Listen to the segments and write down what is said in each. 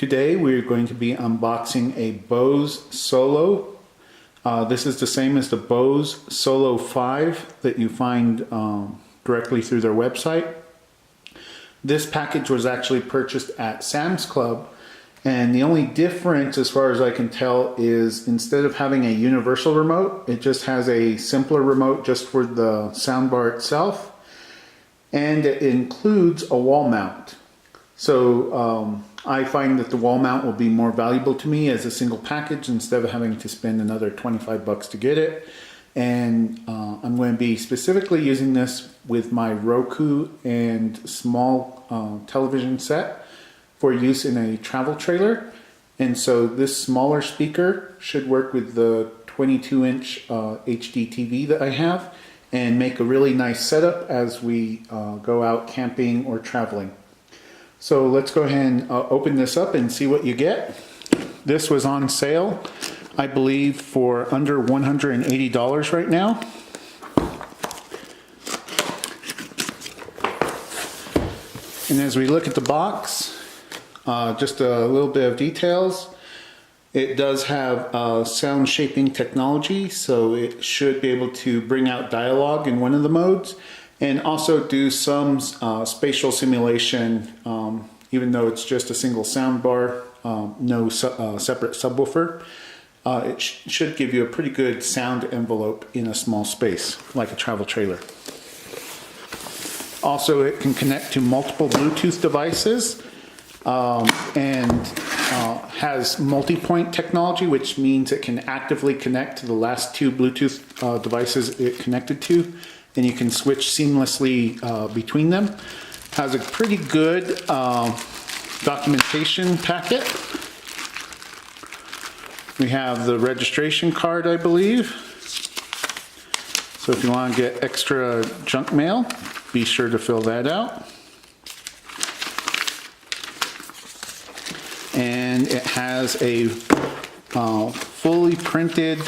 Today we're going to be unboxing a Bose Solo. This is the same as the Bose Solo 5 that you find directly through their website. This package was actually purchased at Sam's Club, and the only difference as far as I can tell is instead of having a universal remote, it just has a simpler remote just for the soundbar itself, and it includes a wall mount. So I find that the wall mount will be more valuable to me as a single package instead of having to spend another 25 bucks to get it. And I'm going to be specifically using this with my Roku and small television set for use in a travel trailer. And so this smaller speaker should work with the 22-inch HD TV that I have and make a really nice setup as we go out camping or traveling. So let's go ahead and open this up and see what you get. This was on sale, I believe, for under $180 right now. And as we look at the box, just a little bit of details. It does have sound shaping technology, so it should be able to bring out dialogue in one of the modes, and also do some spatial simulation, even though it's just a single sound bar, no separate subwoofer. It should give you a pretty good sound envelope in a small space, like a travel trailer. Also, it can connect to multiple Bluetooth devices, and has multipoint technology, which means it can actively connect to the last two Bluetooth devices it connected to, and you can switch seamlessly between them. Has a pretty good documentation packet. We have the registration card, I believe. So if you want to get extra junk mail, be sure to fill that out. And it has a fully printed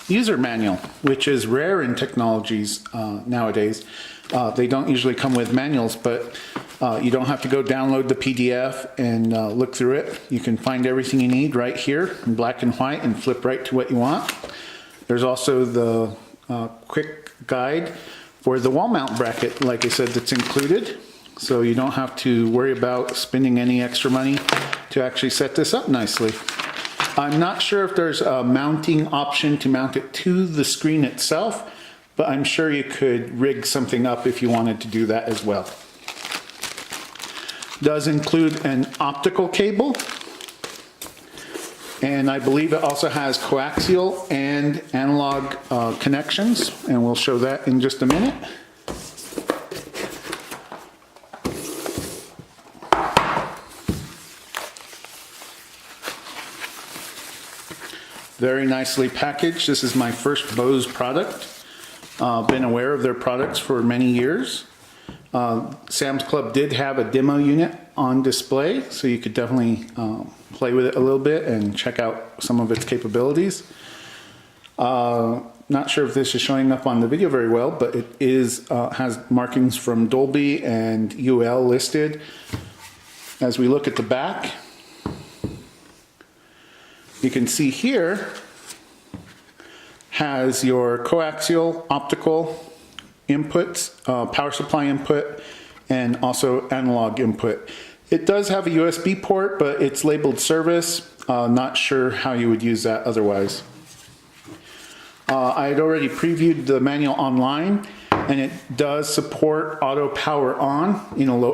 user manual, which is rare in technologies nowadays. They don't usually come with manuals, but you don't have to go download the PDF and look through it. You can find everything you need right here in black and white and flip right to what you want. There's also the quick guide for the wall mount bracket, like I said, that's included. So you don't have to worry about spending any extra money to actually set this up nicely. I'm not sure if there's a mounting option to mount it to the screen itself, but I'm sure you could rig something up if you wanted to do that as well. It does include an optical cable, and I believe it also has coaxial and analog connections, and we'll show that in just a minute. Very nicely packaged. This is my first Bose product. Been aware of their products for many years. Sam's Club did have a demo unit on display, so you could definitely play with it a little bit and check out some of its capabilities. Not sure if this is showing up on the video very well, but it is has markings from Dolby and UL listed. As we look at the back, you can see here has your coaxial, optical inputs, power supply input, and also analog input. It does have a USB port, but it's labeled service. Not sure how you would use that otherwise. I had already previewed the manual online, and it does support auto power on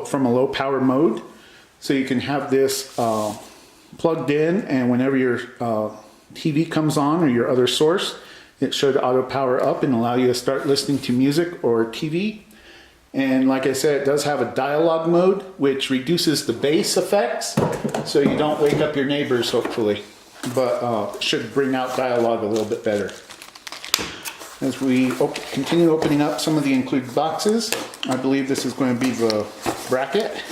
from a low power mode. So you can have this plugged in, and whenever your TV comes on or your other source, it should auto power up and allow you to start listening to music or TV. And like I said, it does have a dialogue mode, which reduces the bass effects, so you don't wake up your neighbors, hopefully, but should bring out dialogue a little bit better. As we continue opening up some of the included boxes, I believe this is going to be the bracket.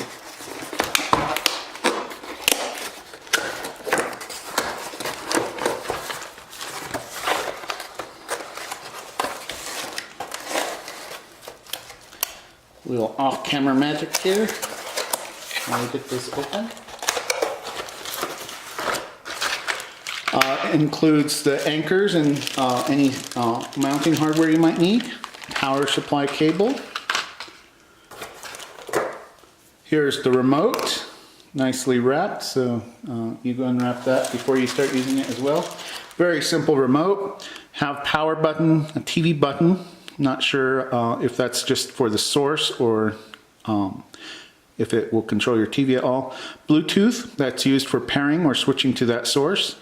Little off-camera magic here. Let me get this open. includes the anchors and any mounting hardware you might need, power supply cable. Here's the remote, nicely wrapped, so you go unwrap that before you start using it as well. Very simple remote. Have power button, a TV button. Not sure if that's just for the source or if it will control your TV at all. Bluetooth, that's used for pairing or switching to that source.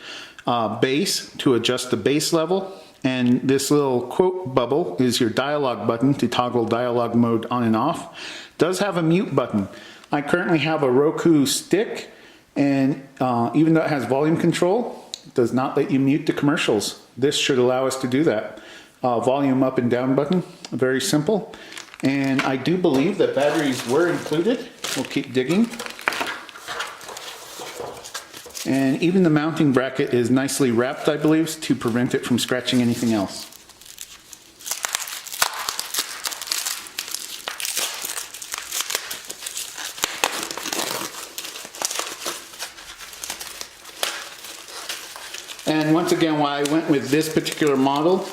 Bass, to adjust the bass level. And this little quote bubble is your dialog button to toggle dialog mode on and off. Does have a mute button. I currently have a Roku stick, and even though it has volume control, it does not let you mute the commercials. This should allow us to do that. Volume up and down button, very simple. And I do believe that batteries were included. We'll keep digging. And even the mounting bracket is nicely wrapped, I believe, to prevent it from scratching anything else. And once again, why I went with this particular model,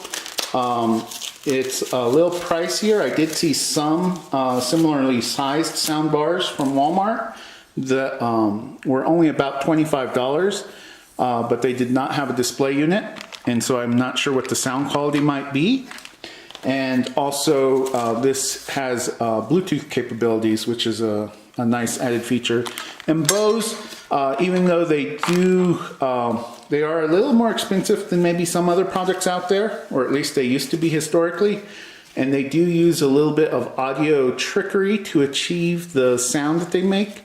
it's a little pricier. I did see some similarly sized sound bars from Walmart that were only about $25, but they did not have a display unit, and so I'm not sure what the sound quality might be. And also this has Bluetooth capabilities, which is a nice added feature. And Bose, even though they do, they are a little more expensive than maybe some other products out there, or at least they used to be historically. And they do use a little bit of audio trickery to achieve the sound that they make.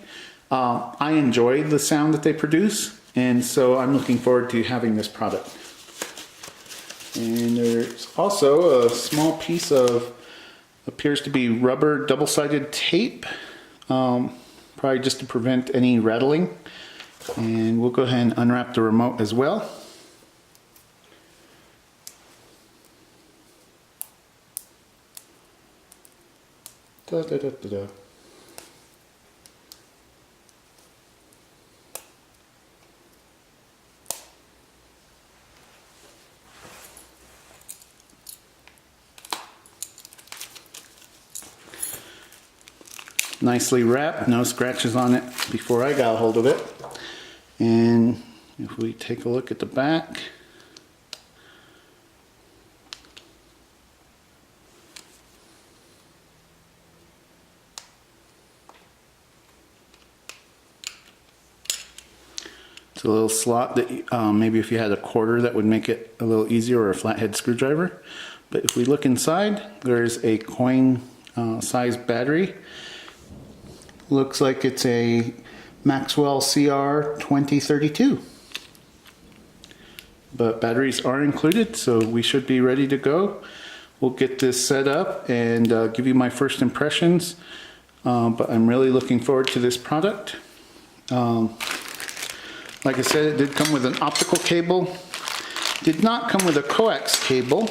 I enjoy the sound that they produce, and so I'm looking forward to having this product. And there's also a small piece of, appears to be rubber double-sided tape, probably just to prevent any rattling. And we'll go ahead and unwrap the remote as well. Da, da, da, da, da. Nicely wrapped, no scratches on it before I got a hold of it. And if we take a look at the back, it's a little slot that maybe if you had a quarter that would make it a little easier, or a flathead screwdriver. But if we look inside, there's a coin size battery. Looks like it's a Maxwell CR 2032. But batteries are included, so we should be ready to go. We'll get this set up and give you my first impressions. But I'm really looking forward to this product. Like I said, it did come with an optical cable. Did not come with a coax cable,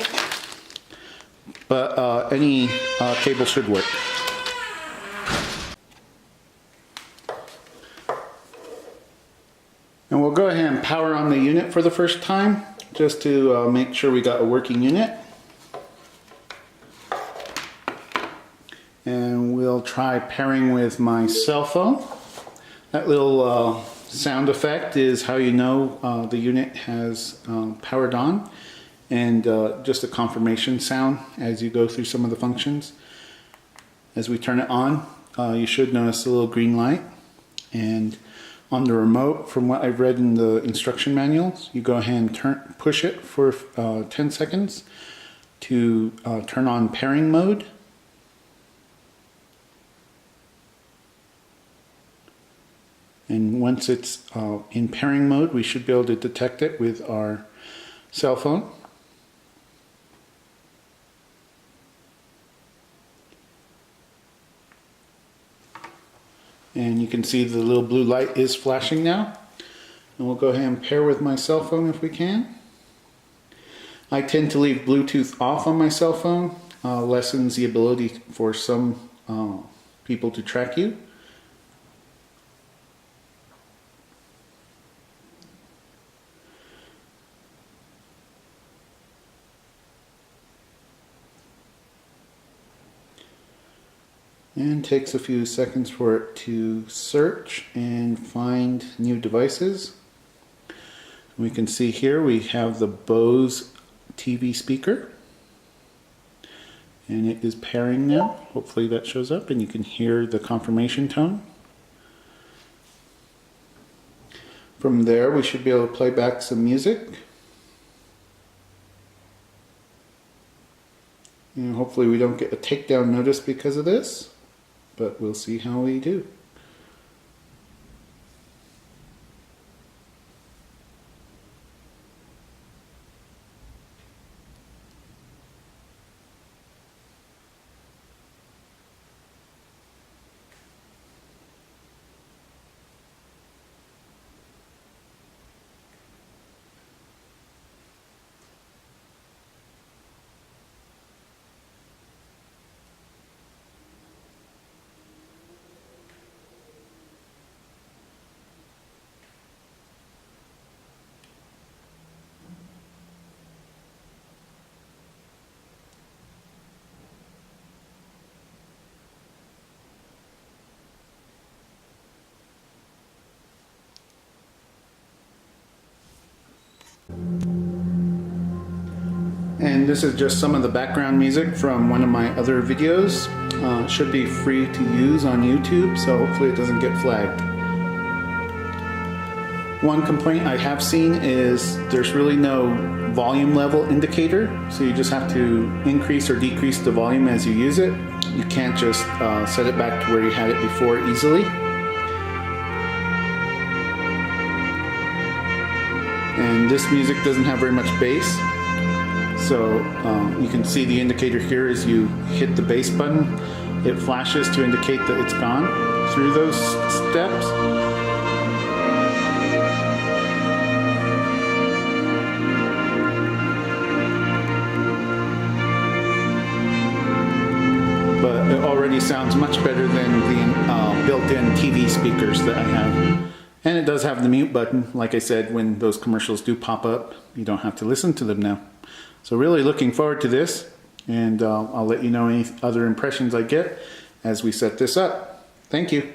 but any cable should work. And we'll go ahead and power on the unit for the first time, just to make sure we got a working unit. And we'll try pairing with my cell phone. That little sound effect is how you know the unit has powered on, and just a confirmation sound as you go through some of the functions. As we turn it on, you should notice a little green light. And on the remote, from what I've read in the instruction manuals, you go ahead and push it for 10 seconds to turn on pairing mode. And once it's in pairing mode, we should be able to detect it with our cell phone. And you can see the little blue light is flashing now. And we'll go ahead and pair with my cell phone if we can. I tend to leave Bluetooth off on my cell phone. Lessens the ability for some people to track you. And takes a few seconds for it to search and find new devices. We can see here we have the Bose TV speaker. And it is pairing now. Hopefully that shows up and you can hear the confirmation tone. From there we should be able to play back some music. And hopefully we don't get a takedown notice because of this, but we'll see how we do. And this is just some of the background music from one of my other videos. Should be free to use on YouTube, so hopefully it doesn't get flagged. One complaint I have seen is there's really no volume level indicator, so you just have to increase or decrease the volume as you use it. You can't just set it back to where you had it before easily. And this music doesn't have very much bass. So you can see the indicator here as you hit the bass button. It flashes to indicate that it's gone through those steps. But it already sounds much better than the built-in TV speakers that I have. And it does have the mute button. Like I said, when those commercials do pop up, you don't have to listen to them now. So really looking forward to this, and I'll let you know any other impressions I get as we set this up. Thank you.